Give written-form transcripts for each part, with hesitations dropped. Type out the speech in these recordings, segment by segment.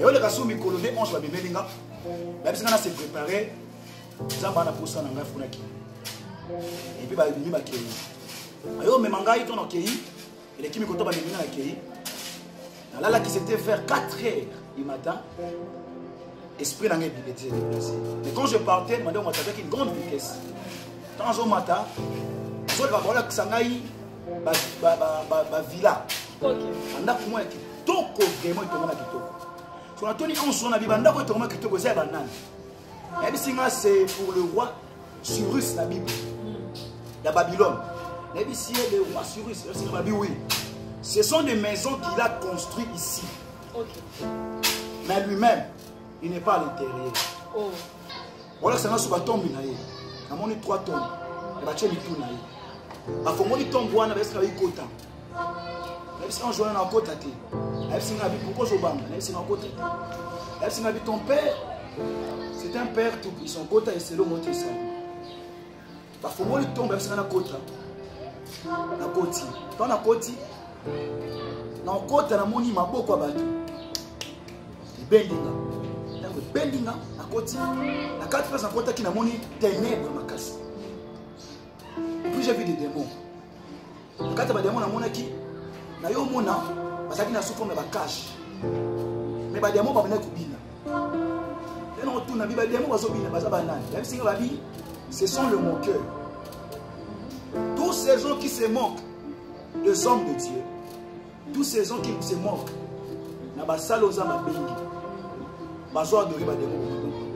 Et on les a soumis coloné, on va bien linga. Même si on a se préparé, ça va pour ça dans la fournaque. Et puis bah il va kéi. Ayo me manga il tourne au kéi. Et les kimi koto va venir à kéi. Là qui s'était faire 4 heures du matin. Esprit n'a pas été déplacé. Mais quand je partais, madame m'a avec une grande vitesse. Dans un matin, je vais voir que ça aille ba villa. OK. On a pour moi qui toko vraiment il tombe na kitoko. Sur la toni on son na bibanda ko tombe kitoko c'est banane. Et puis c'est pour le roi Cyrus la Bible. La Babylone. Et puis c'est le roi Cyrus, c'est la Bible oui. Ce sont des maisons qu'il a construites ici. OK. Mais lui-même, il n'est pas à l'intérieur. Oh. Voilà, c'est un sous tombe naïe. On a 3 tonnes. Et bah tu es tout naïe. A fomoni tombe wana besa ba ikota. Même si on joue na kota te. Même si on a vu pourquoi je bang, même si on a kota. Même si on a vu ton père, c'est un père tout puissant. Kota et c'est le monter ça. Ba fomoni tombe même si on a kota. Na koti. Quand na koti. Na kota na moni maboko abatu. Bendinga. Donc bendinga na koti. Na 4 fois na kota qui na moni ténèbres makasi. Et puis j'ai vu des démons. Quand il y a des démons, il y a des démons qui sont sous forme de cache. Mais les démons ne sont pas kubina. Les démons ce sont le moqueur. Tous ces gens qui se moquent des hommes de Dieu, tous ces gens qui se moquent, ils sont les gens qui sont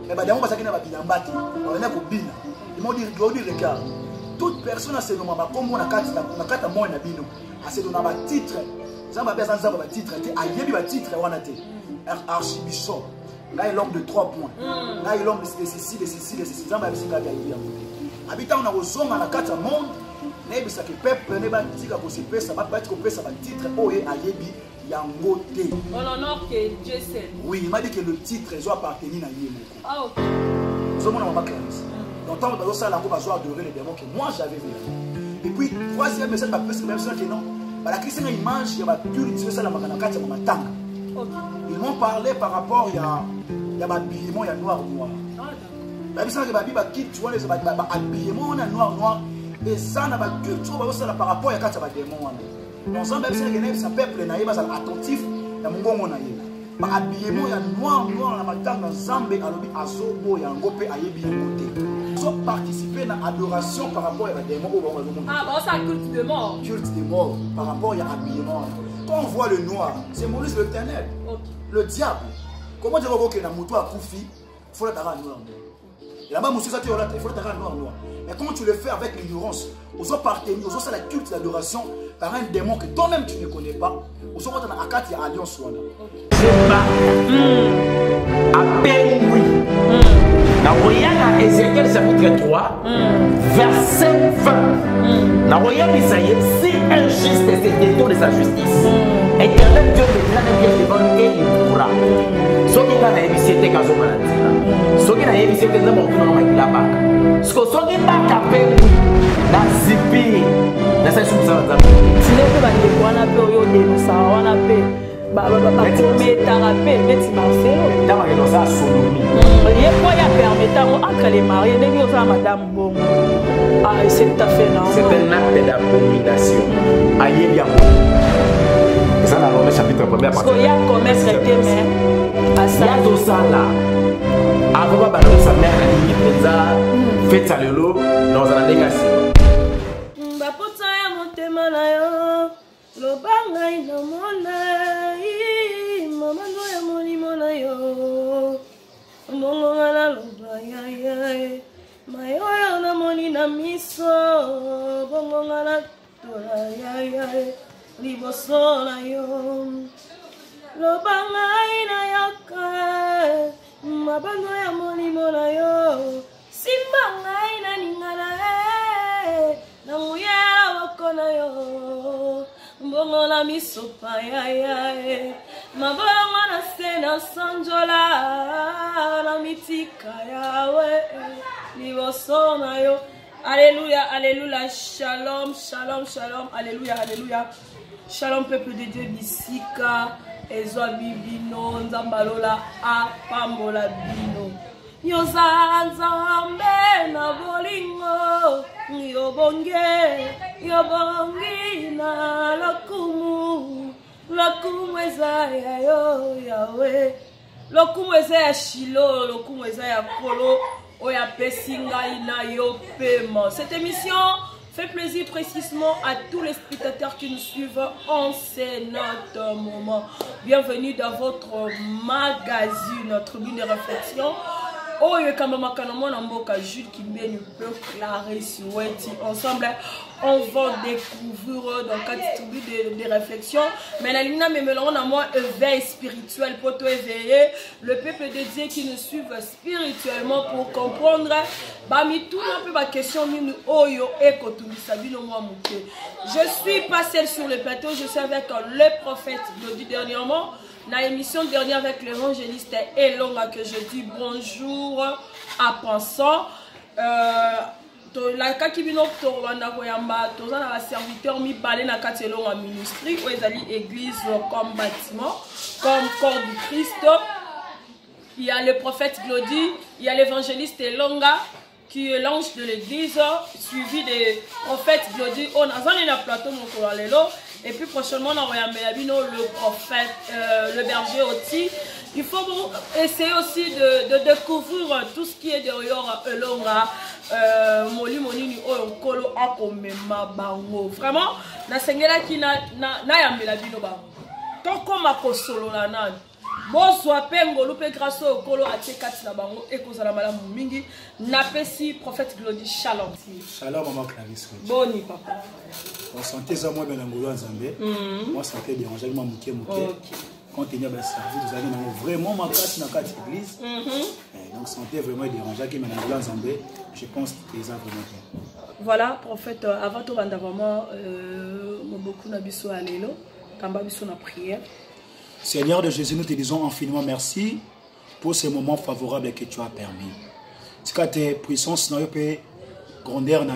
les démons ils m'ont dit, regarde. Toute personne a ses noms, comme on a 4 mois na bino, a ses noms à titre. Ça m'a bien ça va titre, a yebi ba titre wana te. Archibishop. Là il l'homme de 3 points. Là il l'homme de ceci, ça m'a bien ça yebi. Habitant na ozonga na 4 monde, nebi ça que peuple ne ba tika ko se pesa, ba ko pesa ba titre oye a yebi yango te. On honore que Dieu seul. Oui, il m'a dit que le titre doit appartenir à Dieu. Ah OK. Nous sommes dans classe. Donc, on va adorer les démons que moi j'avais vu. Et puis, troisième message, même ça que non. La Christienne a une image, il y a purité, ça la maganakati, il y a matanga. Ils m'ont parlé par rapport, il y a habillement, il y a noir. La Bible dit que tu vois les habillements, il y a noir. Et ça, il y a culture, par rapport à des démons. Donc, ça, même si un peuple est attentif, il y a mon bon habillement, il y a noir, la matanga, Zambé, Alobi, Azobo, il y a un gopé, Ayebi, ils ont participé à l'adoration par rapport à des démons. Ah, bon, c'est un culte de mort. Culte de mort, par rapport à l'habillement. Quand on voit le noir, symbolise le ténèbre, le diable. Comment dire que la moto a Koufi, il faut la tara noir. Et là-bas, il faut la tara noir. Mais comment tu le fais avec l'ignorance? Aux autres partenaires, aux autres, la culte d'adoration par un démon que toi-même tu ne connais pas. Aux autres, on a Akati Alliance. À peine oui. Dans Ézéchiel chapitre 3, verset 20. Dans Isaïe, si un juste se détourne de sa justice, Éternel Dieu mettra un bien devant lui et il pourra. Ce qui est dans la émission, c'est Kazo Maladie. Ce qui est dans la émission, c'est Kazo Maladie. Ce qui est dans la émission, na zipi na sa shumisa nzambe tile pe ba ndekwana pe oyo denusa wana pe ba metara pe neti Marcelo tama ke nosa sodomi ye quoi ya permettant entre les mariés ndenge oza madame bongo ah c'est tout à fait normal c'est un acte d'abomination ayebi ya ça dans Romains chapitre 1 première partie parce qu'il y a commerce été mais asa to sala avant ba balo sa mère ni penza fête alelo dans un ndengasi lobanga ina mona mama no ya molimo na yo mbongo na loba ya mayo ya na moni na miso bongo na tola ya liboso na yo lobanga ina yaka mabando ya molimo na yo simbanga ina ningala na muya wakona yo mbongo na misopa ya mabongo na sena sanjola na mitika yawe liboso na yo. Alléluia, alléluia, shalom, shalom, shalom, alléluia, alléluia. Shalom peuple de Dieu Bissika. ezwa bibino nzambalola apambola bino nyoza nzambe na bolingo yobongi na lokumu eza ya yo yawe lokumu eza ya Shilo lokumu eza ya Kolo oya pesi ngai na yo pema. Cette émission fait plaisir précisément à tous les spectateurs qui nous suivent en ce notre moment. Bienvenue dans votre magazine, tribune de réflexion. Oh, il y a quand même un mboka Jules qui vient nous peut clarer sur Weti. Ensemble, on va découvrir dans quatre tribune de réflexion. Mais la ligne me mélange à moi éveil spirituel pour te éveiller le peuple de Dieu qui nous suivent spirituellement pour comprendre. Bami tout un peu ma question nous oyo eko tout sabino moi mouké. Je suis pas seule sur le plateau, je suis avec le prophète Glody dernièrement. Dans l'émission dernière avec l'évangéliste Elonga que je dis bonjour à pensant. La kakibino torwana koyamba tozana la serviteur mi balé na kati Elonga ministry où ils église comme bâtiment comme corps du Christ. Il y a le prophète Glody, il y a l'évangéliste Elonga qui est l'ange de l'église suivi des prophètes Glody. On a un plateau mon kolalelo. Et puis prochainement, on a le prophète, le berger aussi. Il faut essayer aussi de découvrir tout ce qui est derrière Elonga, Moli Moni, Kolo, Akomema, Bango. Vraiment, na sengela qui na yambela bino bango. Tant qu'on m'a kosolo la nan. Bonsoir pengo lupe grâce au Kolo atekati na bango et kozala malamu mingi. Napesi prophète Glody shalom. Shalom maman Clarisse. Boni papa. On sentait ça moi dans ngolo nzambe. Moi santé déranger moi muké. Quand il y a bien servi vous allez vraiment ma casse na carte église. Donc santé vraiment déranger qui maintenant ngolo nzambe. Je pense que ça vraiment bien. Voilà prophète avant tout rendre vraiment beaucoup na biso alelo kamba biso na prière. Seigneur de Jésus, nous te disons infiniment merci pour ces moments favorables que tu as permis. Si tu as tes puissances, grandeur,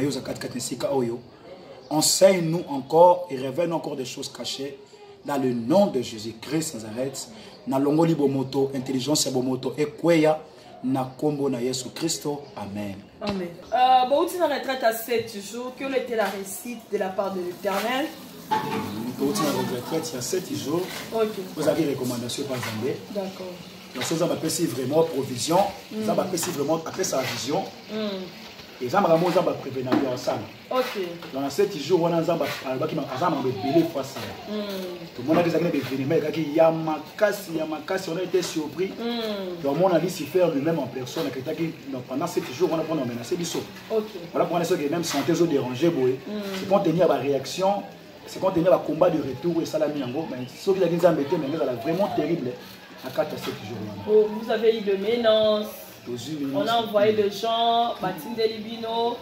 enseigne-nous encore et révèle encore des choses cachées dans le nom de Jésus-Christ Nazareth. Na longo libomoto, intelligence bomoto et kweya na kombo na Yesu Christo. Amen. Amen. Bon, tu as retraite à 7 jours. Quelle était la récite de la part de l'Éternel? Nous avons une retraite il y a 7 jours. Vous avez des recommandations par Zambé. D'accord. Donc, ça va passer vraiment provision. Ça va passer vraiment après sa vision. Et ça va prévenir ensemble. Ok. Dans 7 jours, on a un zamba qui m'a belé fois ça. Tout le monde a des années de vénémé. Il y a ma casse, on a été surpris. Donc, on a dit s'y faire lui-même en personne. Pendant 7 jours, on a menacé du saut. Voilà pour ceux qui même santé aux dérangés. C'est pour tenir la réaction. C'est quand il y a un combat de retour et ça l'a mis en gros. Mais ceux qui ont été embêtés, mais c'est vraiment terrible à 4 à 7 jours. Vous avez eu de menaces. On a envoyé des gens, Batine de Libino.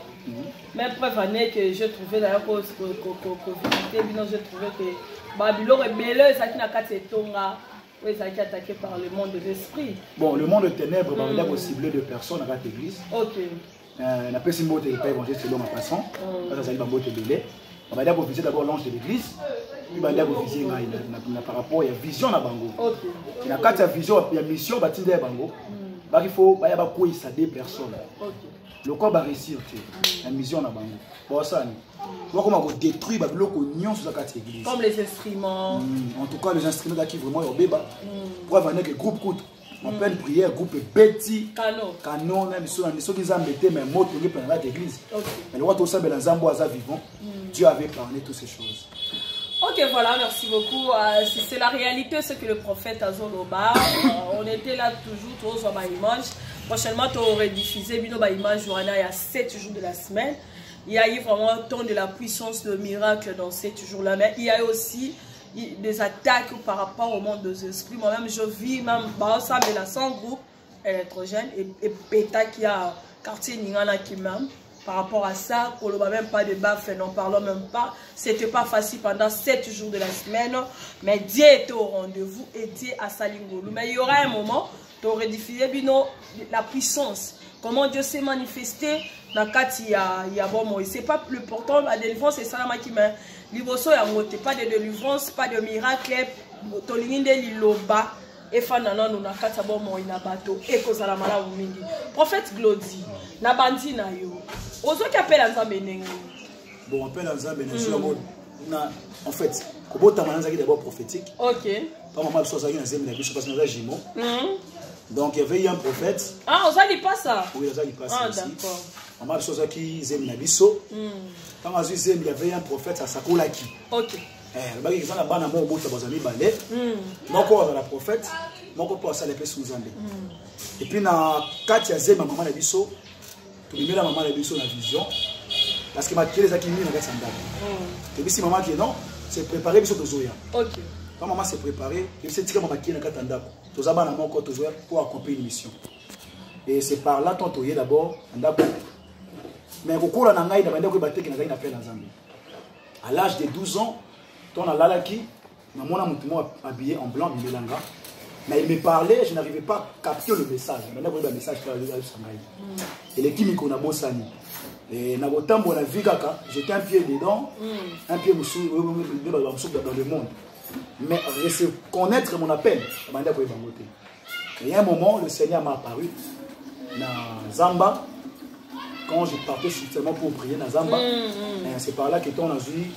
Même preuve en est que j'ai trouvé d'ailleurs que j'ai trouvé que Babylone est belé, ça qui n'a qu'à se tonga. Oui, ça qui est attaqué par le monde de l'esprit. Bon, le monde de ténèbres, il y a ciblé de personnes à l'église. Ok. On a pas si mot de l'évangile selon ma façon. Ça, c'est un mot de belé. On va d'abord viser d'abord l'ange de l'église, puis on va d'abord viser par rapport à la vision de Bango. Il y a 4 visions, il y a mission de Bango. Il faut ça des personnes. Le corps va réussir, la mission de Bango. Bon, ça, on va détruire l'union sur la 4 églises. Comme les instruments. En tout cas, les instruments qui vraiment au béba. Pour avoir un groupe coûte. En pleine prière, groupe petit. Canon, même ceux qui ont embêté, mais mot pour l'église. Mais le roi tout ça, ben Zambo Aza vivant. Dieu avait parlé toutes ces choses. Ok, voilà, merci beaucoup. C'est la réalité, ce que le prophète Azoloba. On était là toujours, tous en image. Prochainement, tu aurais diffusé une image. Il y a 7 jours de la semaine. Il y a eu vraiment tant de la puissance, le miracle dans 7 jours-là. Mais il y a eu aussi des attaques par rapport au monde des esprits. Moi-même, je vis même ça, mais là, sans groupe électrogène et péta qui a quartier Ningana qui même. Par rapport à ça, on n'a même pas de baffe, n'en parlons même pas. C'était pas facile pendant 7 jours de la semaine. Mais Dieu était au rendez-vous et Dieu a Salingolo. Mais il y aura un moment, tu aurais diffusé la puissance. Comment Dieu s'est manifesté dans le cas il y a bon mot. C'est pas le portant, la délivrance, c'est ça qui m'a. Liboso, il n'y a pas de délivrance, pas de miracle. tolingi nde liloba efana nanu na kati ya bomoi na bato ekozala malamu mingi. Prophète Glody na bandi na yo ozoki apela nzambe ndenge bon apela nzambe na en fait kobota mananzaki d'abord prophétique. OK. Pas maman biso azaki na zembe na biso parce que na jimo. Donc il y avait un prophète. Ah, on s'allie pas ça. Oui, on s'allie pas ça. Ah, d'accord. Maman biso azaki zembe na biso. Quand azui zembe il y avait un prophète à Sakolaki. OK. Le baki ça na bana mo bota bazami balé. Moko za la prophète, moko po ça les pe sous Nzambe. Et puis na kati ya zembe maman na biso, to bimela maman na biso na vision. Parce que ma kele zaki ni na kati ya ndako. Et puis si maman qui non, c'est préparé biso to zoya. OK. Quand maman s'est préparée, il s'est dit que maman qui est dans le ndako. Tous les gens pour accomplir une mission. Et c'est par là qu'on toye d'abord ndako. Mais au na ngai na ndako baté qui na ngai na pela Nzambe. À l'âge de 12 ans, ton a lalaki, na mona mutumo habillé en blanc bilanga. Mais il me parlait, je n'arrivais pas à capter le message. Maintenant le message que et les kimiko na bosani. Et na botambo na vigaka, j'étais un pied dedans, un pied dans le monde. Mais connaître mon appel, il y a un moment, le Seigneur m'a apparu dans Zamba. Quand je partais seulement pour prier dans Zamba, c'est par là que on a vu,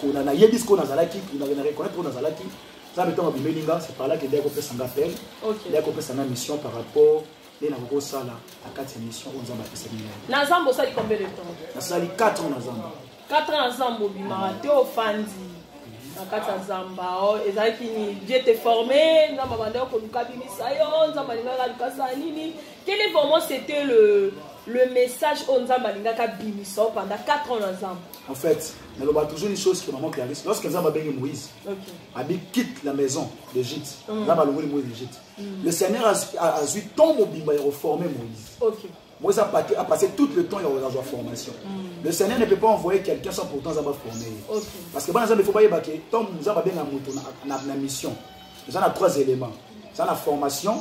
on a yébis qu'on a zalaki, on a reconnaître qu'on a zalaki. C'est par là que j'ai fait son appel, j'ai fait sa mission par rapport à la grosse salle à 4 missions aux Zamba. Dans Zamba, ça dit combien de temps? Ça dit 4 ans dans Zamba. 4 ans dans Zamba, tu es au Fandi. Dieu t'est formé, quel est vraiment c'était le message pendant 4 ans ensemble? En fait, il y a toujours une chose qui maman clarisse. Lorsque Nzamba béni Moïse, Abi quitte la maison d'Égypte, le Seigneur a eu tant de reformer Moïse. Moïse a passé tout le temps dans la formation. Le Seigneur ne peut pas envoyer quelqu'un sans pourtant avoir formé. Parce que il ne faut pas y baquer. Tant que nous avons bien la mission, nous avons 3 éléments. Nous avons la formation,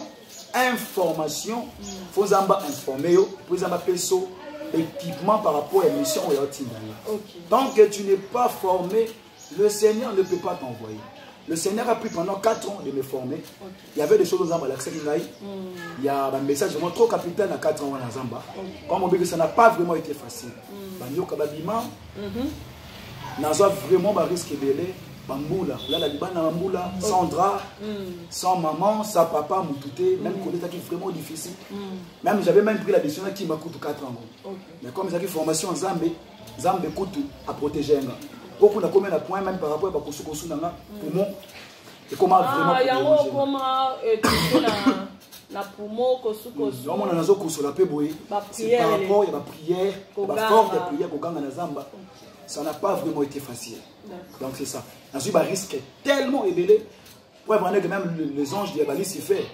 information, il faut informer, il faut avoir équipement par rapport à la mission. Tant que tu n'es pas formé, le Seigneur ne peut pas t'envoyer. Le Seigneur a pris pendant 4 ans de me former. Il y avait des choses dans l'accès. Il y a un message vraiment trop capital à 4 ans dans Zamba. Comme on dit que ça n'a pas vraiment été facile. Banyoka babima, nazo vraiment ba risque belé, bamboula, là la libana bamboula, sans drap, sans maman, sans papa, moutouté, même quand c'était vraiment difficile. Même j'avais même pris la décision qui m'a coûté 4 ans. Mais comme j'ai formation en Zambé, Zambé coûte à protéger. Beaucoup de combien de points même par rapport à Kosukosu Nanga poumon et comment vraiment la poumon Kosukosu on a nazo kosola pe boy c'est par rapport à la prière la force de prière ko ganga na Zamba ça n'a pas vraiment été facile. Donc c'est ça dans un risque tellement élevé pour vraiment que même les anges de Bali s'y fait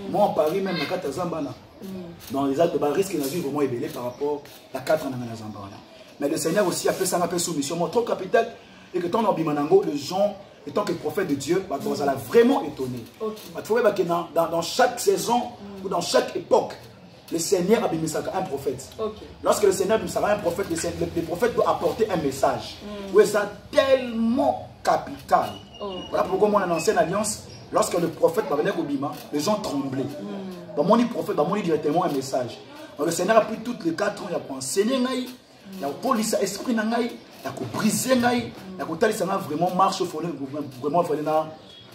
moi en Paris même na kata Zamba na dans les actes de risque dans un vraiment élevé par rapport à 4 ans na Zamba. Mais le Seigneur aussi a fait ça, sous mission trop capitale et que tant que les gens, étant que prophète de Dieu, ça l'a vraiment étonné. Dans chaque saison ou dans chaque époque, le Seigneur a mis un prophète. Lorsque le Seigneur a mis un prophète, le prophète doit apporter un message. Oui, c'est tellement capital. Voilà pourquoi moi, dans l'ancienne alliance, lorsque le prophète va venir au Bima, les gens tremblaient. Mon prophète va monter directement un message. Donc, le Seigneur a pris toutes les 4 ans, il a enseigné. Il y a police esprit nangai, il y a briser nangai, il y a talisa vraiment marche vraiment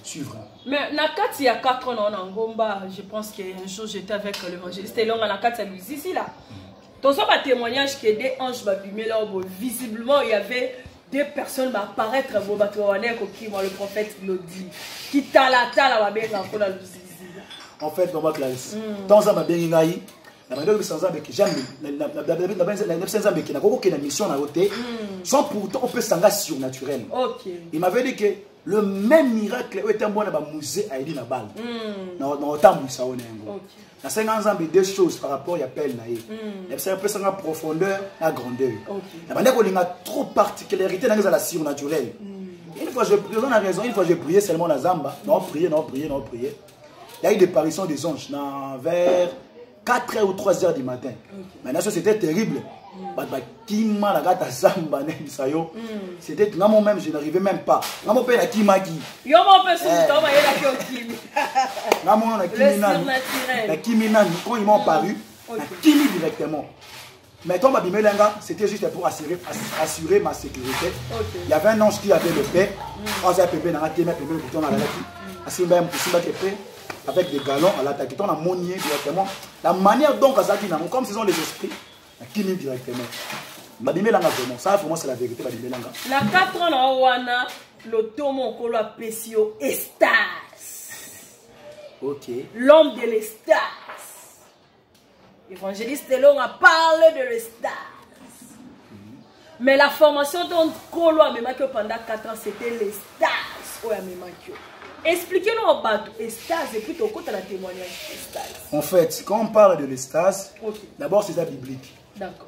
suivre. Mais nakati il y a 4 ans en Ngomba, je pense qu'un jour j'étais avec l'évangéliste et là on a 4 ici là. Dans un témoignage que des anges m'abîmaient là, visiblement il y avait 2 personnes m'apparaître le prophète Glody qui tala va bien la en fait maman Clarisse, dans un bien ngai sans pourtant on peut s'engager surnaturel. Il m'avait dit que le même miracle était un bon musée à Edina Bal. Dans deux choses par rapport à l'appel. C'est un peu sa profondeur, la grandeur. Il y a trop de particularités dans la surnaturelle. Une fois je prie, on a raison, une fois je priais seulement la Zamba, non prier. Il y a eu des apparitions des anges vers 4h ou 3h du matin. Maintenant, c'était terrible. C'était moi-même, je n'arrivais même pas. Quand ils m'ont paru, directement. Mais Tom Abimelenga, c'était juste pour assurer ma sécurité. Il y avait un ange qui avait le paix. Avec des galons à l'attaque. On a monnier directement. La manière dont Kazaki n'a comme ce sont les esprits, qui n'y directement. Babimelanga vraiment. Ça, pour moi, c'est la vérité. Babimelanga. La 4 ans, on a le tomo kolo Pesio Estas. Ok. L'homme de l'Estas. L'évangéliste Long a parlé de l'Estas. Mais la formation dont Kolo a même pendant 4 ans, c'était l'Estas. Expliquez-nous au bateau, Estas, et puis au côté de la témoignage Estas. En fait, quand on parle de l'Estas, d'abord c'est ça biblique. D'accord.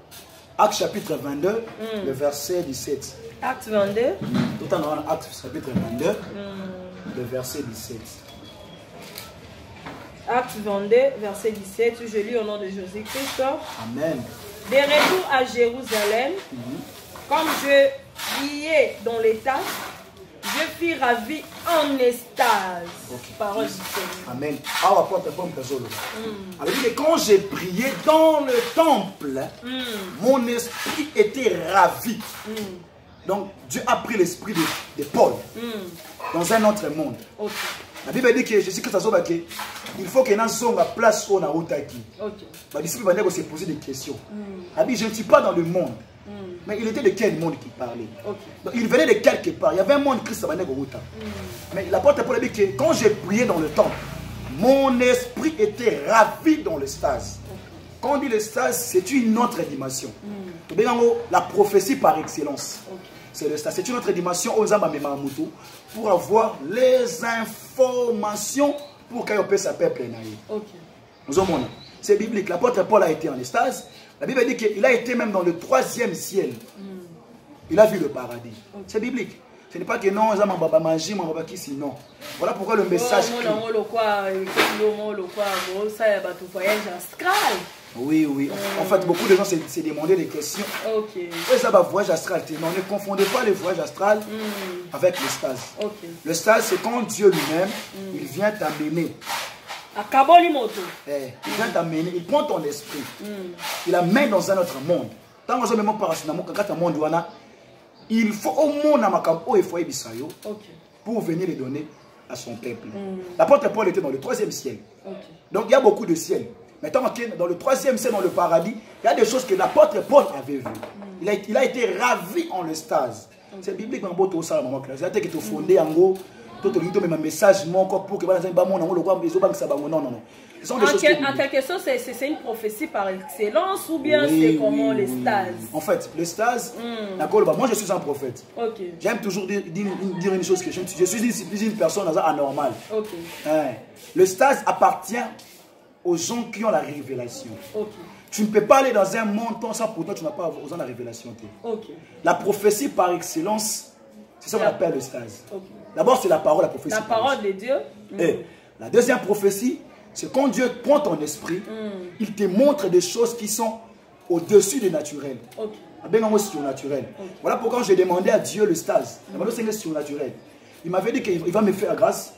Acte chapitre 22, le verset 17. Acte 22. Tout en avant, Acte chapitre 22, le verset 17. Acte 22, verset 17, je lis au nom de Jésus-Christ. Amen. De retour à Jérusalem, comme je priais dans l'état, je fus ravi en extase. Parole du Seigneur. Amen. Alors, quand j'ai prié dans le temple, mon esprit était ravi. Donc, Dieu a pris l'esprit de Paul dans un autre monde. La Bible dit que Jésus-Christ a dit il faut que nous la place où on a routaki. Les disciples vont se poser des questions. Il dit je ne suis pas dans le monde. Mais il était de quel monde qu'il parlait? Donc, il venait de quelque part. Il y avait un monde Christ a dit mais l'apôtre Paul a dit que quand j'ai prié dans le temple, mon esprit était ravi dans l'extase. Quand on dit l'extase, c'est une autre dimension. La prophétie par excellence. C'est une autre dimension aux Amamemamutu pour avoir les informations pour qu'il puisse sa peuple. C'est biblique. L'apôtre Paul a été en extase. La Bible dit qu'il a été même dans le 3e ciel. Il a vu le paradis. C'est biblique. Ce n'est pas que non, non. Voilà pourquoi le message. Oui, oui. En fait, beaucoup de gens se demandaient des questions. Et ça va voyage astral. Non, ne confondez pas le voyage astral avec le stage. Le stage, c'est quand Dieu lui-même, il vient t'amener. Il vient t'amener, il prend ton esprit. Il l'amène dans un autre monde. Tant que même il faut au monde pour venir les donner à son peuple. L'apôtre Paul était dans le 3e ciel. Donc il y a beaucoup de ciel. Mais dans le 3e ciel, dans le paradis, il y a des choses que l'apôtre Paul avait vues. Il a été ravi en l'extase. C'est biblique, mais bon, tout ça, maman. C'est-à-dire qu'il te fondé en gros. Tout le message pour que non. En quelque sorte, c'est une prophétie par excellence ou bien c'est comment les stages? En fait, le stage, moi je suis un prophète. J'aime toujours dire une chose que je suis une personne anormale. Le stage appartient aux gens qui ont la révélation. Tu ne peux pas aller dans un monde sans pour toi tu n'as pas besoin de la révélation. La prophétie par excellence, c'est ce qu'on appelle le stage. D'abord, c'est la parole, la prophétie. La parole de Dieu. Et la deuxième prophétie, c'est quand Dieu prend ton esprit, il te montre des choses qui sont au-dessus du naturel. Surnaturel. Voilà pourquoi j'ai demandé à Dieu le stage. C'est surnaturel. Il m'avait dit qu'il va me faire grâce.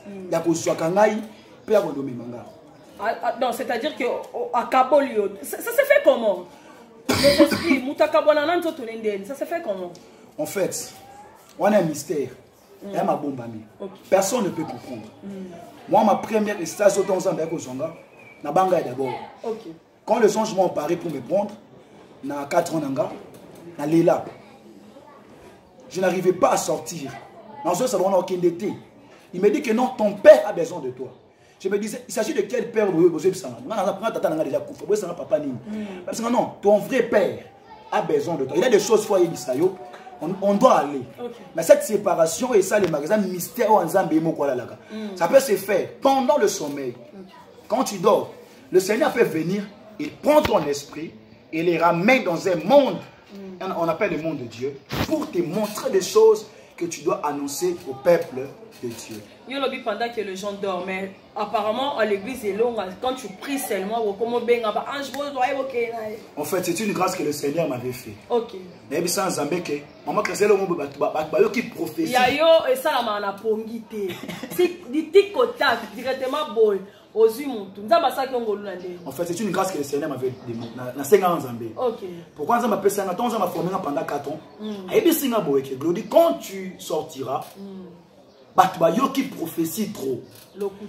Non, c'est-à-dire que à Kabolio, ça se fait comment? Ça se fait comment? En fait, on a un mystère. Personne ne peut comprendre. Moi, ma première stage au temps d'abord. Quand les anges m'ont parlé pour me prendre, na 4 ans, je n'arrivais pas à sortir. Il me dit que non, ton père a besoin de toi. Je me disais, il s'agit de quel père? Parce que non, ton vrai père a besoin de toi. Il y a des choses foyer d'Isaïo. On doit aller. Mais cette séparation et ça, les magasins mystère, ça peut se faire pendant le sommeil. Quand tu dors, le Seigneur peut venir, il prend ton esprit et les ramène dans un monde, on appelle le monde de Dieu, pour te montrer des choses que tu dois annoncer au peuple de Dieu. Yo lobby pendant que les gens dormaient. Apparemment, à l'église est longue. Quand tu pries seulement, en fait, c'est une grâce que le Seigneur m'avait fait. Ok. Mais sans Zambeke, maman Kazelo Mobo qui prophétie. Yayo et ça la mana pongité. Si dit tic-tac directement boy. En fait, c'est une grâce que le Seigneur m'avait donné. Dans 5 ans en Zambie. Pourquoi ça m'a fait 5 ans? On m'a formé pendant 4 ans. Et puis, quand tu sortiras, qui prophétie trop.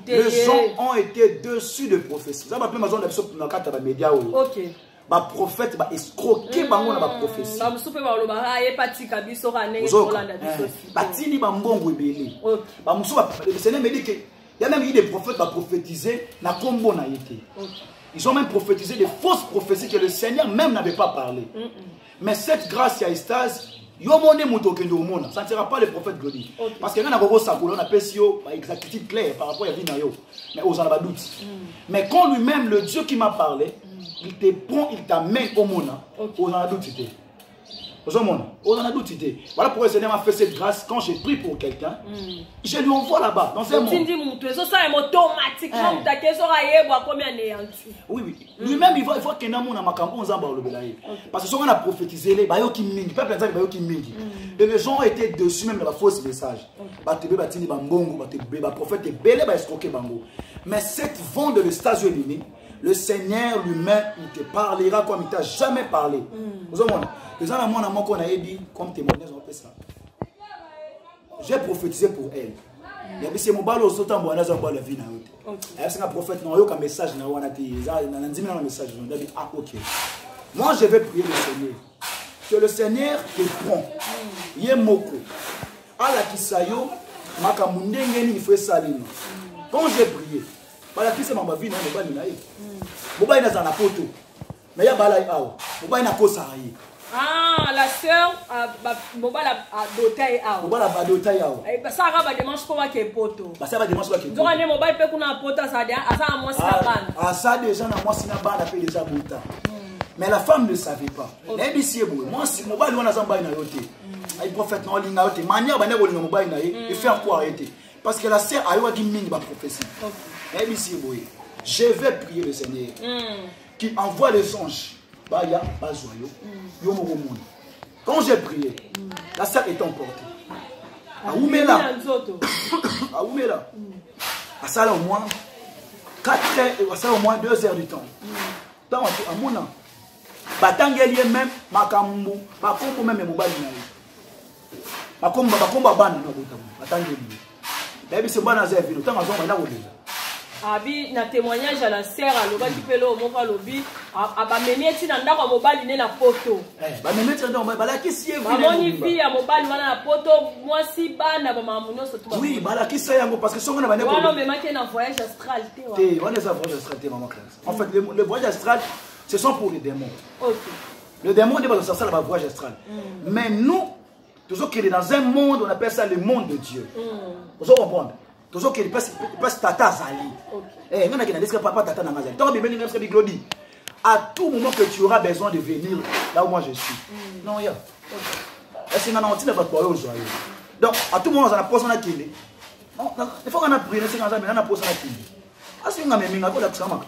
Les gens ont été dessus de prophétie. Ça m'a appelé ma zone de la carte de médias. Ok. Ba prophète ba escroquer bango na ba prophétie. Ba musupe ba loba aye pati kabiso ka nenge kolanda biso. Batini ba mbongo ebele. Ba musupe le Seigneur me dit que il y a même eu des prophètes qui ont prophétisé na kombo na yete. Ils ont même prophétisé des fausses prophéties que le Seigneur même n'avait pas parlé. Mais cette grâce ya estase yomone moto kendo mona, ça ne sera pas le prophète glorieux. Parce que quand on a gros sakola on appelle sio ba exactitude claire par rapport à vie na yo. Mais aux en a doute. Mais quand lui-même le Dieu qui m'a parlé, il te prend, il t'amène au mona, aux en a doute. Voilà pourquoi le Seigneur m'a fait cette grâce. Quand j'ai pris pour quelqu'un, je lui envoie là-bas. Dans un monde. Oui, oui. Lui-même, il faut qu'il y ait un monde. Parce que si on a prophétisé, les gens étaient dessus même dans la fausse message. Mais cette vente de l'estage éliminé, le Seigneur lui-même, il te parlera comme il ne t'a jamais parlé. Vous avez les gens comme témoignage, on fait ça. J'ai prophétisé pour elle. C'est mon ballon au temps, la vie. C'est un prophète, non, il y a un message, ah, ok. Moi, je vais prier le Seigneur. Que le Seigneur te prend. Yemoko. Ala kisayo, makamundengeni, il faut salino. Quand j'ai prié, la fille, c'est ma vie, non, mais pas na poto. Mais il y a balai awa. Moba ina kosa ayi. Ah, la sœur moba la dotaille awa. Moba la dotaille awa. Eh ça va dimanche pour que poto. Bah ça va dimanche pour que. Donc on est moba peut kuna poto ça ça moi sina ban. Ah ça déjà na moi sina ban a fait déjà bota. Mais la femme ne savait pas. Nabi siebo. Moi si moba lui on a zamba ina yote. Ay prophète non linga yote. Manière ba ne bolinga moba ina et faire quoi arrêter. Parce que la sœur ayo ki mingi ba prophétie. Nabi siebo. Je vais prier le Seigneur. Qui envoie les anges. Quand j'ai prié, la sœur est emportée. À Oumela. À Oumela. À ça, au moins 4 heures, ça au moins 2 heures du temps. Dans à Mouna. Batangelier même, Makambu, Makombo même, Mobali. Makomba Bana, Batangelier. D'ailleurs, c'est bon à Zévi, le temps à Zomba, Abi na témoignage à la sœur à l'oba qui peut l'omoka lobi a ba meneti na ndako mobali ne na poto ba meneti na ndako bala kisi yevi ba moni fi ya mobali wana na poto moi si bana ba mamuno so tout oui bala kisi yango parce que songo na bane ko wana me make na voyage astral te wa te wana ça voyage astral te maman classe en fait le voyage astral ce sont pour les démons. OK. Le démon n'est pas ça le voyage astral. Mais nous toujours qu'il est dans un monde on appelle ça le monde de Dieu. Vous comprenez? Toujours qu'il passe tata zali. Eh, non, il y a papa tata na zali. Donc, Bible à tout moment que tu auras besoin de venir là où moi je suis. Non, il y a. Est-ce que on va pas aujourd'hui? Donc, à tout moment, on a posé un kili. Non, il faut qu'on a prié, c'est quand on a posé un kili. Ah, c'est un même minga, voilà que ça marche.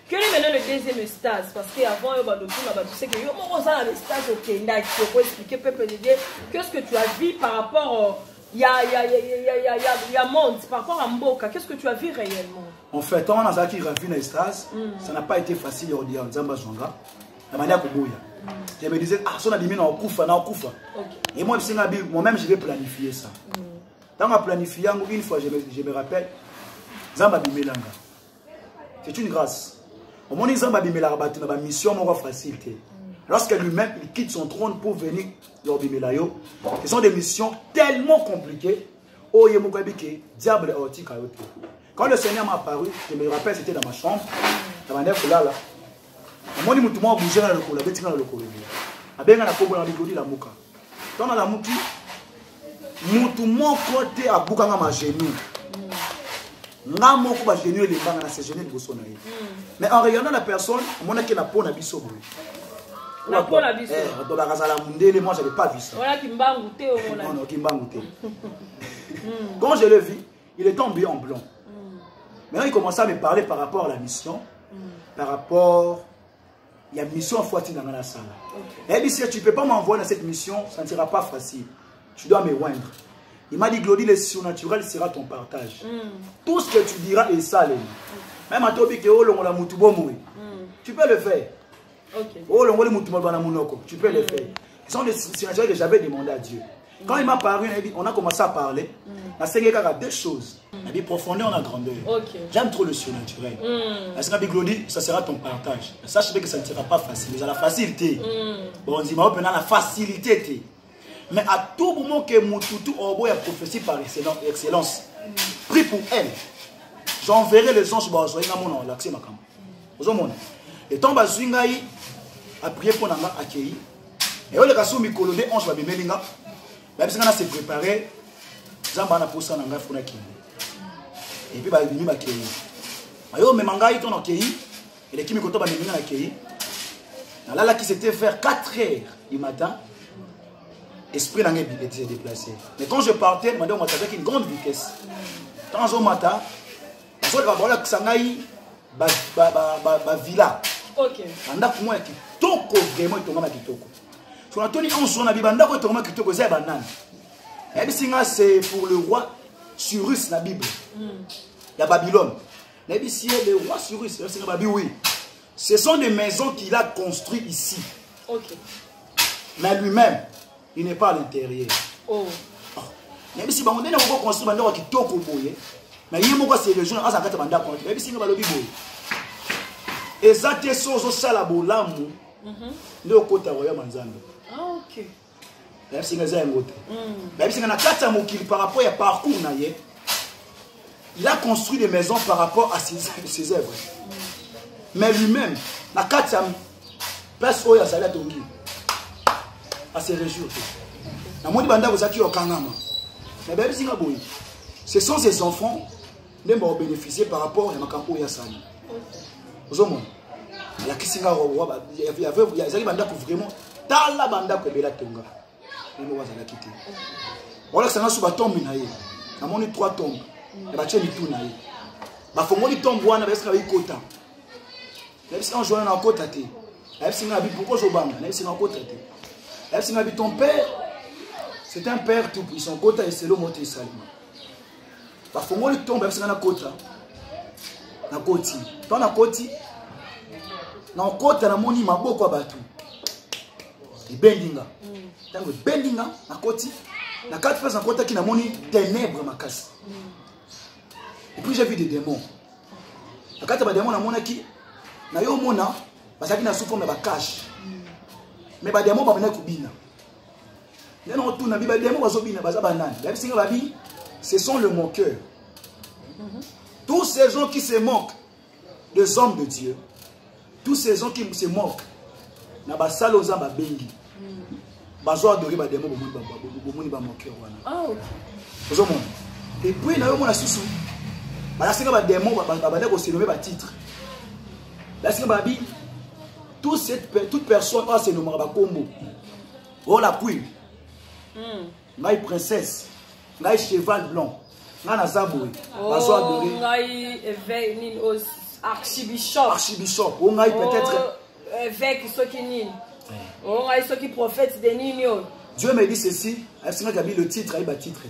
Quel est maintenant le deuxième stage? Parce qu'avant, tu sais que on a le stage au Kenya, tu peux expliquer peuple de Dieu. Qu'est-ce que tu as vu par rapport il y a monde par rapport à Mboka, qu'est-ce que tu as vu réellement? En fait, on a vu une stase, ça n'a pas été facile de dire Nzamba Zonga, la manière que Bouya. Je me disais, ah, ça a dit, on a Koufa. Et moi-même, je vais planifier ça. Dans ma planifié, une fois, je me rappelle, Zamba Bimelanga. C'est une grâce. Au moment où Zamba Bimelanga, c'est une mission facile. Lorsque lui-même il quitte son trône pour venir lors du Melayo, ce sont des missions tellement compliquées. Oh, diable. Quand le Seigneur m'a apparu, je me rappelle, c'était dans ma chambre, dans ma nef là. Moi, je me bougé dans le col, je me suis dans le col. Je me suis dans la mouka. Dans la mouki, je me côté à bouka ma genou. Mais en regardant la personne, je me suis dit, La peau la biso. Moi, je n'avais pas vu ça. Voilà qui m'a goûté au monde. Non, qui m'a goûté. Quand je l'ai vu, il est tombé en blanc. Maintenant, il commençait à me parler par rapport à la mission, par rapport à la mission en Fouati dans la salle. Et il dit, si tu ne peux pas m'envoyer dans cette mission, ça ne sera pas facile. Tu dois me oindre. Il m'a dit, Glody, le surnaturel sera ton partage. Tout ce que tu diras est ça. Même à Tobi, tu peux le faire. Tu peux le faire. Ce sont des surnaturels que j'avais demandé à Dieu. Quand il m'a parlé, on a commencé à parler. La Seigneur a deux choses. Il a dit profondeur, on a grandeur. J'aime trop le surnaturel. La Seigneur a dit, Glody, ça sera ton partage. Sache que ça ne sera pas facile. Mais à la facilité. Bon, on dit, mais la facilité. Mais à tout moment que Moutoutou Orbo a prophétie par excellence, prie pour elle. J'enverrai les anges pour l'accès ma cam. Et tant que a prié pour nous accueillir. Et on a soumis colonné ange va bemelinga. Même si on s'est préparé, Zamba na posa na ngafuna ki. Et puis ba bimi ba kei. Ayo me mangai ton accueilli et les kimi koto ba bemelinga accueilli. Na là qui c'était vers 4h du matin. Esprit n'a été déplacé. Mais quand je partais, je m'attendais avec une grande vitesse. Quand je matin, je vais voir que ça aille villa. Ok. Anda pour moi kitoko vraiment itonga kitoko. Sur la toni on son abibanda ko itonga kitoko c'est banane. Et bien c'est pour le roi Cyrus la Bible. Il y a Babylone. Mais ici le roi Cyrus, c'est Babi oui. Ce sont des maisons qu'il a construites ici. Ok. Mais lui-même il n'est pas à l'intérieur. Oh. Même si on a construit un qui toque au boye, mais il y a ces régions à Zakata Banda contre. Même si on a le biboye. Et ça, c'est ce salabo l'amour de côté royaume Manzambe. Ah, ok. Même si on a un autre. Même si on a 4 mots qui par rapport à parcours, il a construit des maisons par rapport à ses œuvres. Mais lui-même, la 4 place où il y a sa lettre à se réjouir. Ce sont ces enfants qui vont bénéficier par rapport à Makampo Yassani. Vous voyez, il y a vraiment tala banda ko bela tonga. Nemo wazala kiti. Wala sanga suba tombe na ye. Namoni 3 tombes. Et ba tcheli tout na ye. Ba fongoli tombe wana ba sika ikota. La sika on joue na kota te. La sika bi pourquoi je banga, la sika kota te. La sika bi ton père c'est un père tout puissant kota et c'est le mot Israël. Ba fongoli tombe ba sika na kota. Na koti. Tant na koti. Na kota na moni maboko batu. Bendinga. Tango bendinga na koti na 4 fois en kota qui na moni ténèbres makasi. Et puis j'ai vu des démons. Na 4 ba démons na mona ki na yo mona basaki na souffre mais ba cache. Mais ba démons ba bana kubina. Neno tout na bi ba démons bazo bina baza banane. La bisinga ba bi ce sont le moqueur. Tous ces gens qui se moquent des hommes de Dieu. Tous ces gens qui se moquent na ba salo za ba bengi. Bazo adorer ba démon bomoni ba moqueur wana. Ah OK. Ozo mon. Et puis na yo mona susu. Ba la singa ba démon ba bande ko se nommer ba titre. La singa ba bi toute personne a se nommer ba kombo. Oh la queen. Ngai princesse. Ngai cheval blanc. Ngai zaboui. Bazo adorer. Ngai évêque aux archibishop. Archibishop. Oh ngai peut-être évêque ceux qui nient. On a ceux qui prophètent des nignons. Dieu me dit ceci, le titre, il va titre.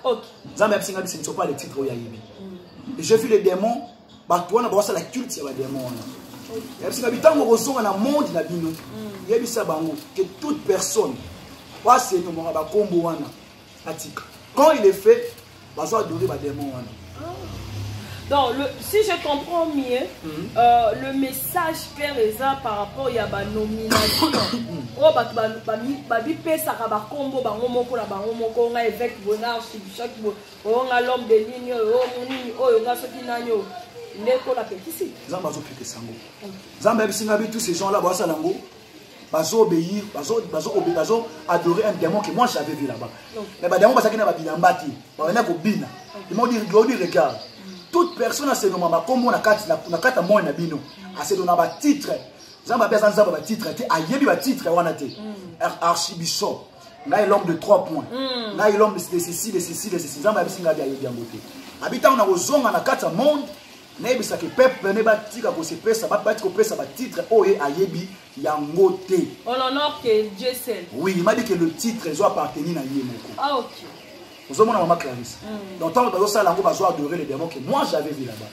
Ok. Ce ne sont pas les titres. Et j'ai vu les démons, la culte, il y a des démons. Que toute personne, quand il est fait, il va adorer les démons. Donc, si je comprends mieux, le message Père Eza par rapport à la nomination, l'homme de ligne, tous ces gens-là, bazo obéir, bazo adorer un démon que moi j'avais vu là-bas. Mais les démons, ils m'ont dit, regarde. Toute personne a ses noms, comme on a 4 mois, a ses noms, titre, Zamba Bezan Zamba titre, ayebi ba titre wana te. Archibishop. Là il l'homme de 3 points. Là il l'homme de ceci, de ceci, de ceci. Zamba bisinga dia yebi yangote. Habitant na ozonga na kata monde, nebisa ke peuple ne batika ko se pesa ba ko pesa ba titre oye ayebi yangote. On honore que Dieu seul. Oui, il m'a dit que le titre doit appartenir à Yemoko. Ah OK. Vous avez maman Clarisse. Donc tant que ça là on va adorer les démons que moi j'avais vu là-bas.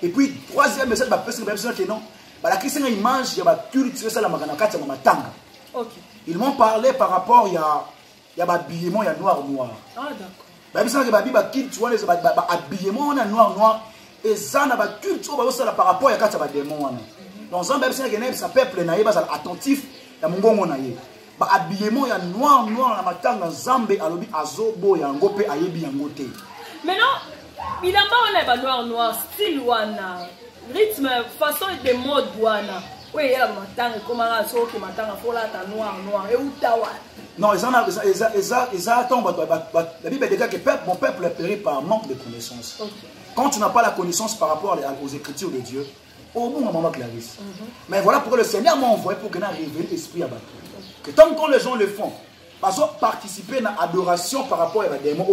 Et puis troisième message ba personne que non. Bah la Christienne image il y a ba culture ça la magana kata mama tanga. OK. Ils m'ont parlé par rapport il y a ba habillement il y a noir. Ah d'accord. Bah bisa que ba bi ba culture les ba habillement on a noir et ça na ba culture ba ça par rapport il y a kata ba démon wana. Donc ça même si ça peuple na yeba attentif ya mongongo na ye. Ba habillement il y a noir na matanga Nzambe alobi azobo ya ngope ayebi yangote. Maintenant, il a pas noir style wana, rythme, façon de mode wana. Oui, il y a matanga comment la so que matanga faut la ta noir et utawa. Non, ils attendent la Bible dit que mon peuple est péri par manque de connaissance. Okay. Quand tu n'as pas la connaissance par rapport aux écritures de Dieu, au bon moment Clarisse. Mais voilà pourquoi le Seigneur m'a envoyé pour que nous révèle l'esprit à battre. Que tant que les gens le font, parce que participer à l'adoration par rapport à des morts.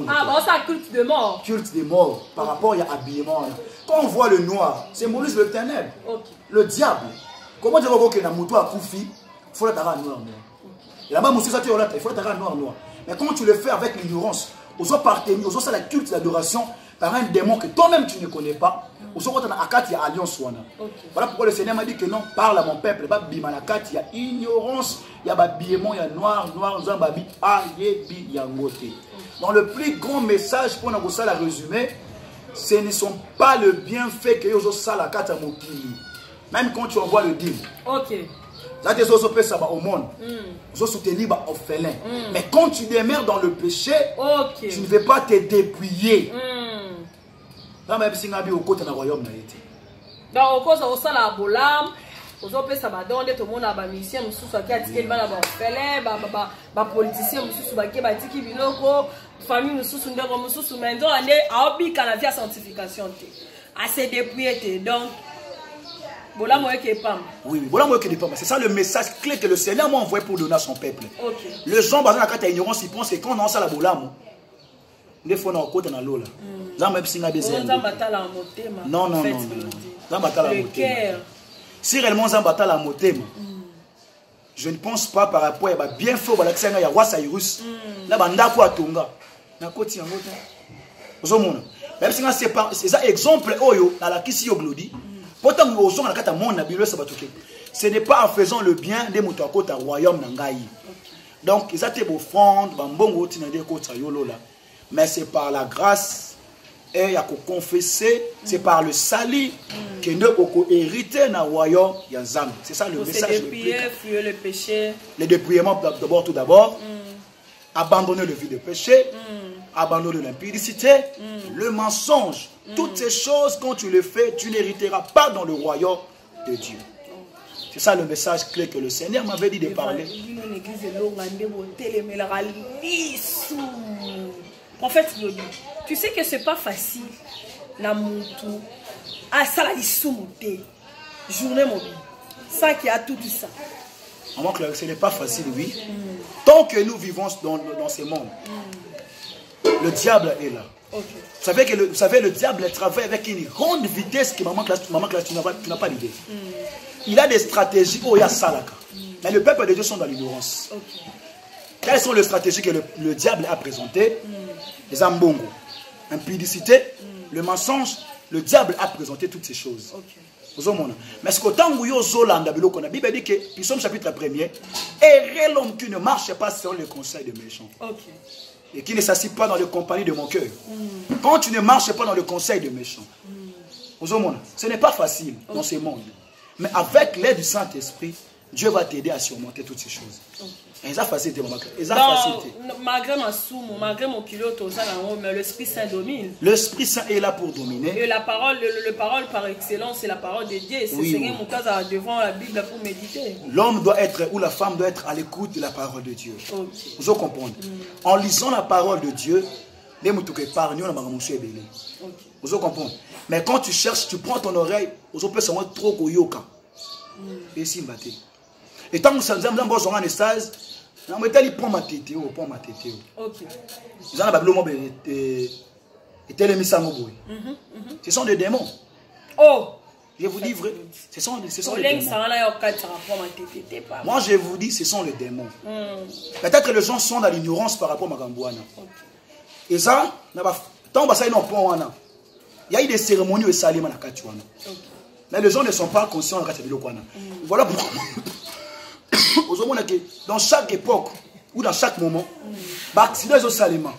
Ah, bon, ça culte de mort. Culte des morts, par rapport à l'habillement. Quand on voit le noir, symbolise le ténèbre, le diable. Comment dire que la moto a Koufi, il faut la tara noir. Et là-bas, il faut la tara noir. Mais quand tu le fais avec l'ignorance, aux appartenir, aux la culte d'adoration par un démon que toi-même tu ne connais pas, aux autres il y a alliance. Voilà pourquoi le Seigneur m'a dit que non, parle à mon peuple, il y a ignorance, il y a habillement, il y a noir, zambabi, ayebi, yangote. Donc le plus grand message pour nous la résumer, ce ne sont pas le bienfait que vous avez la carte à mon pays. Même quand tu envoies le dîme. Ok. Là, tu es au monde. Tu es soutenu par orphelin. Mais quand tu demeures dans le péché, tu ne veux pas te dépouiller. Dans ma piscine, au côté du royaume. Donc, au cause de ça, la bolam, aux autres, ça va donner tout le monde à la mission, sous qui a dit qu'il va avoir orphelin, politicien, sous qui va dire qu'il va avoir famille, sous sous maintenant, on est à obi la vie à sanctification. À se dépouiller. Donc, oui, c'est ça le message clé que le Seigneur m'a envoyé pour donner à son peuple. Okay. Les gens, basés dans la ignorance, ils pensent que quand on a ça la bolam, des fois on a côté dans l'eau là. Non. Le cœur. Si réellement on a la motema, je ne pense pas par rapport à bien fait au Alexandre ya roi Cyrus. Là banda ko atunga. Na koti yango ta. Ozomona. Même si c'est ça exemple oyo na la kisi yo glodi. Ce n'est pas en faisant le bien des moutouakota royaume nangaï. Donc, ils ont été offrandes, mais c'est par la grâce et il y a confesser, c'est par le salut que nous avons hérité dans le royaume Yazam. C'est ça le message. Fuir le péché. Le dépouillement d'abord, tout d'abord. Abandonner le vie de péché, abandonner l'impudicité, le mensonge. Toutes ces choses, quand tu les fais, tu n'hériteras pas dans le royaume de Dieu. C'est ça le message clé que le Seigneur m'avait dit de parler. En fait, tu sais que c'est pas facile. Ça la journée mobile. Ça qui a tout ça. Ce n'est pas facile, oui. Tant que nous vivons dans ce monde, le diable est là. Okay. Vous savez, le diable travaille avec une grande vitesse que maman classe, tu n'as pas l'idée. Il a des stratégies. Oh, il y a Salaka. Mais le peuple de Dieu sont dans l'ignorance. Okay. Quelles sont les stratégies que le diable a présentées? Les ambongo, impudicité, le mensonge. Le diable a présenté toutes ces choses. Okay. Mais ce que la Bible dit que, Psaume chapitre 1er, errez l'homme qui ne marche pas selon le conseil des méchants. Okay. Et qui ne s'assied pas dans les compagnies de mon cœur. Quand tu ne marches pas dans le conseil des méchants, ce n'est pas facile dans ce monde. Mais avec l'aide du Saint-Esprit, Dieu va t'aider à surmonter toutes ces choses. Et ça facilité, malgré ma soume, malgré mon kilote, mais l'Esprit Saint domine. L'Esprit Saint est là pour dominer. Et la parole, le parole par excellence, c'est la parole de Dieu. C'est Seigneur mon cas devant la Bible pour méditer. L'homme doit être, ou la femme doit être à l'écoute de la parole de Dieu. Vous comprenez? En lisant la parole de Dieu, les moutons qui parlent, nous avons vous comprenez? Mais quand tu cherches, tu prends ton oreille, vous pouvez seulement trop koyoka. Et si mbaté. Et tant que ça nous avons besoin de stage, on va aller prendre ma tête, prendre ma tête. OK. Ils en a bablo mo et télémisango boy. Ce sont des démons. Oh, je vous dis vrai, ce sont les démons. Moi je vous dis, ce sont les démons. Peut-être que les gens sont dans l'ignorance par rapport à Magambouana. Et ça, tant que ça ils n'ont pas, il y a eu des cérémonies au Salim à la Katuana. Mais les gens ne sont pas conscients de la Katuana. Voilà pourquoi. Dans chaque époque ou dans chaque moment, accident est au Salim.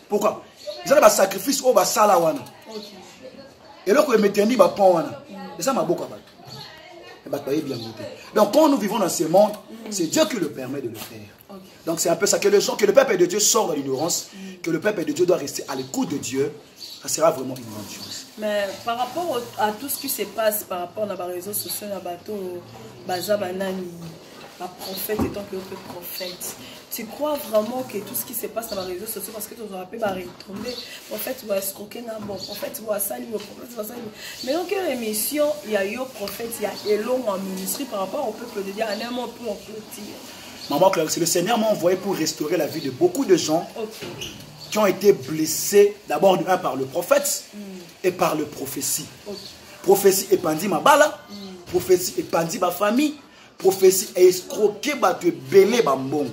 Pourquoi? Ils ont des sacrifices au Basalawana. Et là, quand ils mettent un dit, et ça m'a beaucoup abattu. Donc, quand nous vivons dans ce monde, c'est Dieu qui le permet de le faire. Donc, c'est un peu ça que le peuple de Dieu sort de l'ignorance, que le peuple de Dieu doit rester à l'écoute de Dieu. Ça sera vraiment une grande chose. Mais par rapport à tout ce qui se passe, par rapport à les réseaux sociaux, à bateau, Bazabanani, la prophète étant que l'autre prophète, tu crois vraiment que tout ce qui se passe dans les réseaux sociaux, parce que tu auras pu retomber, prophète ou escroquer, bon, prophète ou sali, prophète ou sali. Mais donc, l'émission, il y a eu prophète, il y a Elon en ministère par rapport au peuple de Dieu, un mot pour en clôture. Maman Claire, c'est le Seigneur m'a envoyé pour restaurer la vie de beaucoup de gens qui ont été blessés, d'abord par le prophète et par le prophétie. Prophétie épandit ma bala, prophétie épandit ma famille, prophétie escroquer te belé bambongo.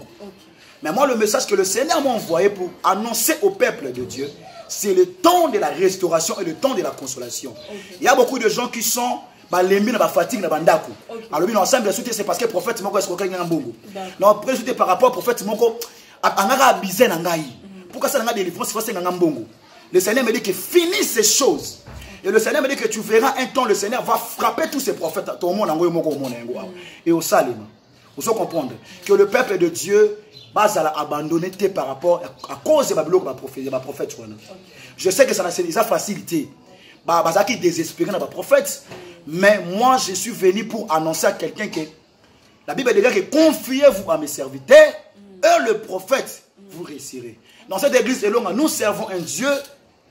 Mais moi, le message que le Seigneur m'a envoyé pour annoncer au peuple de Dieu, c'est le temps de la restauration et le temps de la consolation. Il y a beaucoup de gens qui sont les mines fatigue bandako. Alors nous ensemble c'est parce que le prophète moko escroquer ngambongo. Non, présenté par rapport au prophète moko angara abusé na ngai. Pourquoi ça n'a délivrance face ngambongo? Le Seigneur me dit que finis ces choses. Et le Seigneur me dit que tu verras un temps, le Seigneur va frapper tous ces prophètes. Et au Salima. Vous savez comprendre que le peuple de Dieu va abandonner par rapport à cause de ma prophète. Je sais que ça a facilité. Qui désespéré dans ma prophète. Mais moi, je suis venu pour annoncer à quelqu'un que la Bible dit que confiez-vous à mes serviteurs et le prophète, vous réussirez. Dans cette église de Longa, nous servons un Dieu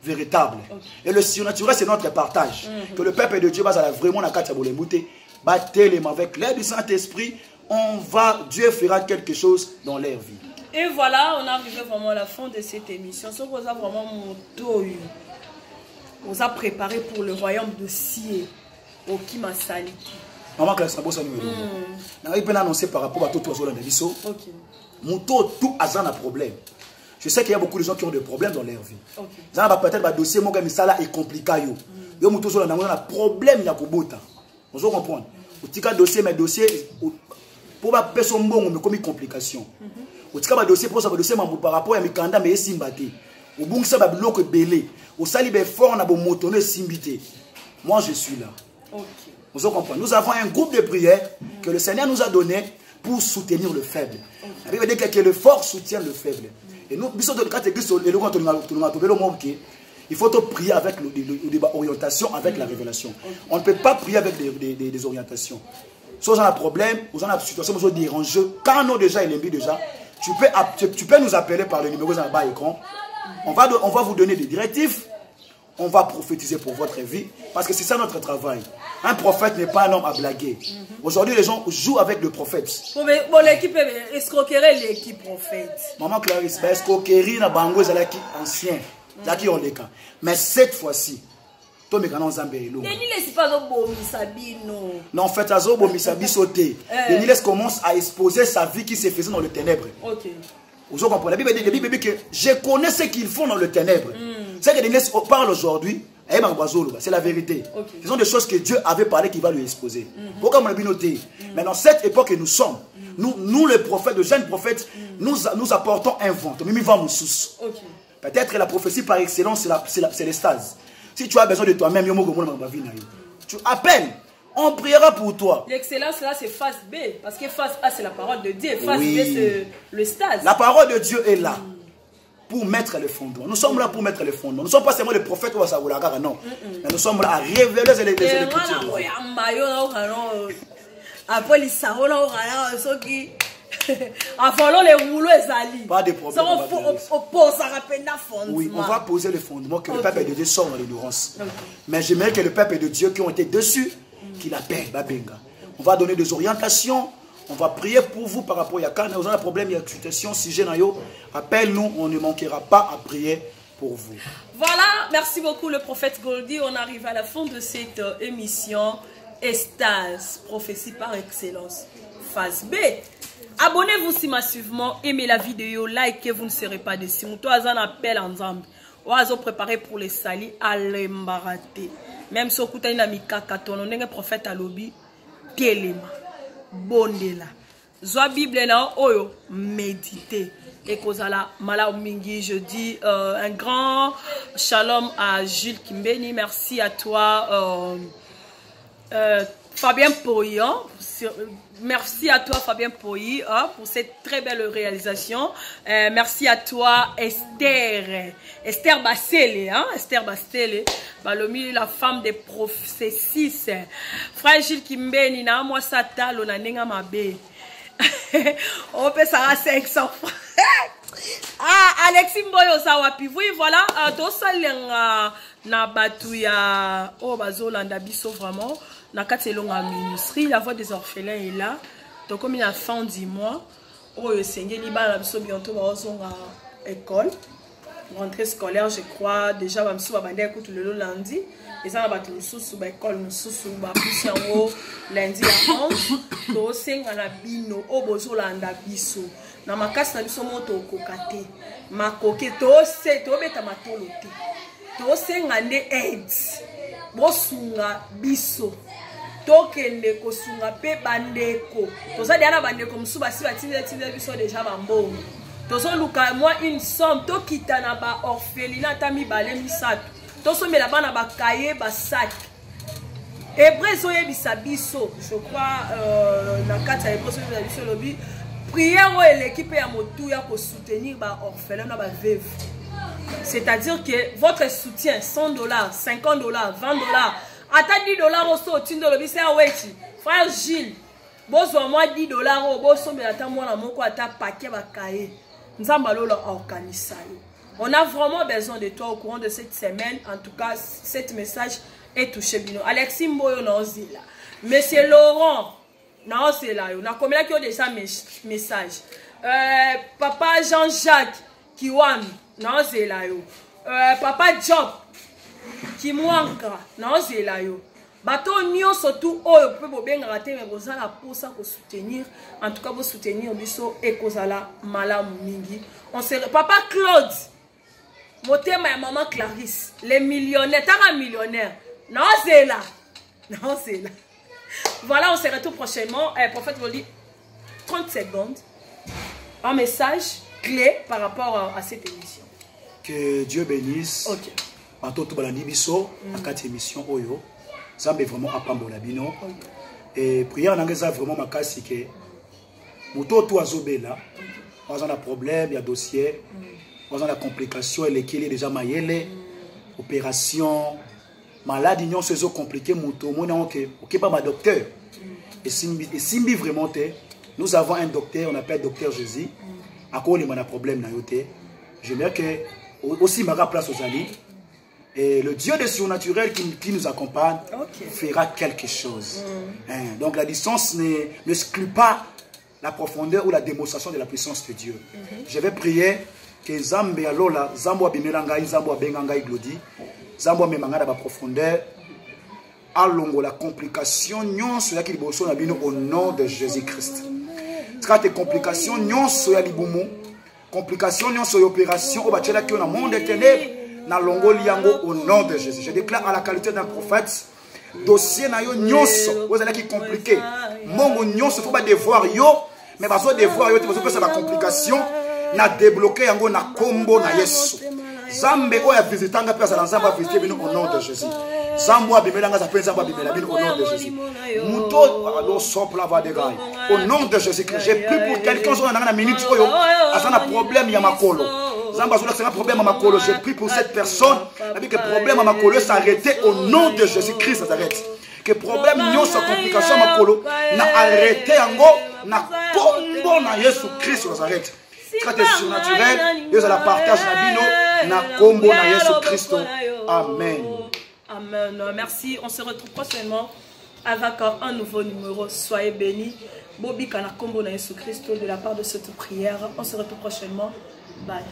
véritable. Et le surnaturel, c'est notre partage. Que le peuple de Dieu va vraiment dans avec l'aide du Saint-Esprit, Dieu fera quelque chose dans leur vie. Et voilà, on est arrivé vraiment à la fin de cette émission. Ce que vous avez vraiment monté, vous avez préparé pour le royaume de Sié, au Kimasali. Maman, quand ça bosse à nous, on a annoncé par rapport à tout le monde. Mouto, tout a un problème. Je sais qu'il y a beaucoup de gens qui ont des problèmes dans leur vie. Peut-être que le dossier est compliqué. Il y a un problème. Vous comprenez? Un dossier, mais dossier, pour pas faire son bon, mais comme une complication. Au tika ba dossier pour ça ba dossier mambo par rapport à mikanda mais simbate. Au bon ça ba bloque belé. Au sali be fort na bo motoné simbité. Moi je suis là. Vous comprenez? Nous avons un groupe de prière que le Seigneur nous a donné pour soutenir le faible. La Bible dit que le fort soutient le faible. Et nous biso de catégorie il faut prier avec l'orientation, avec la révélation. On ne peut pas prier avec des orientations. Si vous avez un problème, vous avez une situation, vous avez dérangé, quand nous déjà, il est déjà, tu peux nous appeler par le numéro dans le bas écran. On va vous donner des directives. On va prophétiser pour votre vie. Parce que c'est ça notre travail. Un prophète n'est pas un homme à blaguer. Aujourd'hui, les gens jouent avec le prophète. Bon, l'équipe escroquerait l'équipe prophète. Maman Clarisse, escroquerie na bango zalaki ancien. Zaki on les cas. Mais cette fois-ci, toi me canon zambé lo. Denis pas au Misabino. Non, en fait, Azobo Misabi sauté. Denis commence à exposer sa vie qui se faisait dans le ténèbre. OK. Vous comprenez? La Bible dit que je connais ce qu'ils font dans le ténèbre. C'est que Denis parle aujourd'hui. C'est la vérité. Ce sont des choses que Dieu avait parlé qu'il va lui exposer. Pourquoi mon noté? Mais dans cette époque que nous sommes, nous les prophètes, les jeunes prophètes, nous apportons un vent. Peut-être la prophétie par excellence, c'est l'extase. Si tu as besoin de toi-même, tu appelles. On priera pour toi. L'excellence là, c'est phase B. Parce que phase A, c'est la parole de Dieu. Phase B, c'est le stade. La parole de Dieu est là pour mettre les fondements. Nous sommes là pour mettre les fondements. Nous ne sommes pas seulement les prophètes ou à non. Mais nous sommes là à révéler les Écritures. Pas de problème. Oui, on va poser les fondements que le peuple de Dieu sort dans l'ignorance. Mais j'aimerais que le peuple de Dieu qui ont été dessus, qu'il appelle Babenga. On va donner des orientations. On va prier pour vous par rapport à quand vous avez un problème, il y a une situation, sujet, appelle-nous, on ne manquera pas à prier pour vous. Voilà, merci beaucoup le prophète Goldie. On arrive à la fin de cette émission. Estase, prophétie par excellence, phase B. Abonnez-vous si massivement, aimez la vidéo, likez, vous ne serez pas déçus. Toi, un appel ensemble. Oazo préparé pour les salis à l'embarraté. Même si vous avez un kakaton, on est un prophète à lobby, telema, bondela. Zoa Bible na oyo, méditez. Et kozala mala mingi, je dis un grand shalom à Jules Kimbeni. Merci à toi, Fabien Poyi. Merci à toi, Fabien Poyi, pour cette très belle réalisation. Merci à toi, Esther. Esther Bassele, Esther Bassele. Balomi, la femme des prophéties. Frère Jules Kimbeni, na moi sata, lona nenga mabe. On peut ça à 500 francs. Ah, Alexis Mboyo Sawapi. Oui, voilà. Dosalenga na batuya. Oh, bazolanda biso vraiment. Na katelonga ministry. La voix des orphelins est là. Donc, comme il y a fin du mois, oh, le Seigneur Liban, biso bientôt va à école. Rentrée scolaire, je crois. Déjà, va biso va bander écoute le lundi. Et ça va battre le sous ba école, le sous ba plus en haut lundi à 11. To senga na bino, o bozolanda biso. Na makasi na biso moto okokate makoke to se to beta matolo te to senga nde aids bosunga biso to kende kosunga pe bandeko to za diana bandeko musuba si batinze biso déjà bambongo to so luka moi une somme to kitana ba orphelinat tami bale misato to so mela bana ba kaye ba sac Hébreux oyebisa biso je crois na kata Hébreux oyebisa biso lobi prière et l'équipe à motuya pour soutenir les orphelins et les veuves. C'est-à-dire que votre soutien, $100, $50, $20, attends $10 aussi au titre de l'objet, c'est frère Gilles, besoin moi $10, besoin de attendre moi la moko ata paquet bakaye. Nous allons organiser. On a vraiment besoin de toi au courant de cette semaine. En tout cas, cet message est touché bino. Alexis Mboyo Nozila, Monsieur Laurent. Non, c'est là. On a combien qui ont déjà message. Papa Jean-Jacques Kiwami. Non, c'est là. Papa Job Kimwanka. Non, c'est là. Bateau Nyon surtout. Oh, peut bien rater, mais vous allez pour ça pour soutenir. En tout cas, vous soutenir biso et kozala malam mingi. On se Papa Claude. Motema et maman Clarisse. Les millionnaires. T'as un millionnaire. Non, c'est là. Non, c'est là. Voilà, on se retrouve prochainement. Prophète vous dit 30 secondes. Un message clé par rapport à cette émission. Que Dieu bénisse. Ok. En tout cas, à 4 émissions, Oyo. Ça me vraiment à Pambolabino. Et prière en anglais, vraiment ma casse, c'est que Mouto tout azobela. On a un problème, il y a dossier. On a la complication, elle est déjà maillée. Opération. Maladie, non, c'est compliqué, ok, pas ma docteur. Et si vraiment, nous avons un docteur, on appelle docteur Jésus. À quoi on a un problème, j'aimerais que, aussi, ma place aux alliés. Et le Dieu des surnaturels qui nous accompagne fera quelque chose. Donc la distance n'exclut pas la profondeur ou la démonstration de la puissance de Dieu. Je vais prier que Zambé Alola, Zambo Abimelangaï, Zambo Abengangaï Glodi. Zambo memanga ba profondeur alongo la complication nyonso ya kiliboso na bino au nom de Jésus-Christ. Trate complication nyonso ya libumu, complication nyonso ya opération au bachela ki na monde ténèbres na longo liango au nom de Jésus. Je déclare à la qualité d'un prophète dossier na yo nyonso vous allez qui compliqué. Mongo nyonso faut pas devoir yo mais bazo devoir yo te bazo pesa la complication na débloquer yango na kombo na Yesu. Zambe oya visitanga pesa na Zamba visiter bino au nom de Jésus. Zambo abimelanga za penza abimela bino au nom de Jésus. Muto alors sopla la voix de gagne. Au nom de Jésus Christ, j'ai prié pour quelqu'un sur la minute oyo azana problème ya makolo. Zamba zola c'est un problème à makolo. J'ai prié pour cette personne avec que problème à makolo s'arrêter au nom de Jésus Christ s'arrête. Que problème nyo sa complication makolo na arrêter yango na pombo na Yesu Christ s'arrête. Traité surnaturel, Dieu à la partage na bino na kombo na Yesu Christ. Amen. Amen. Merci. On se retrouve prochainement avec un nouveau numéro. Soyez bénis. Bobby Kanakombo na Yesu Christo de la part de cette prière. On se retrouve prochainement. Bye.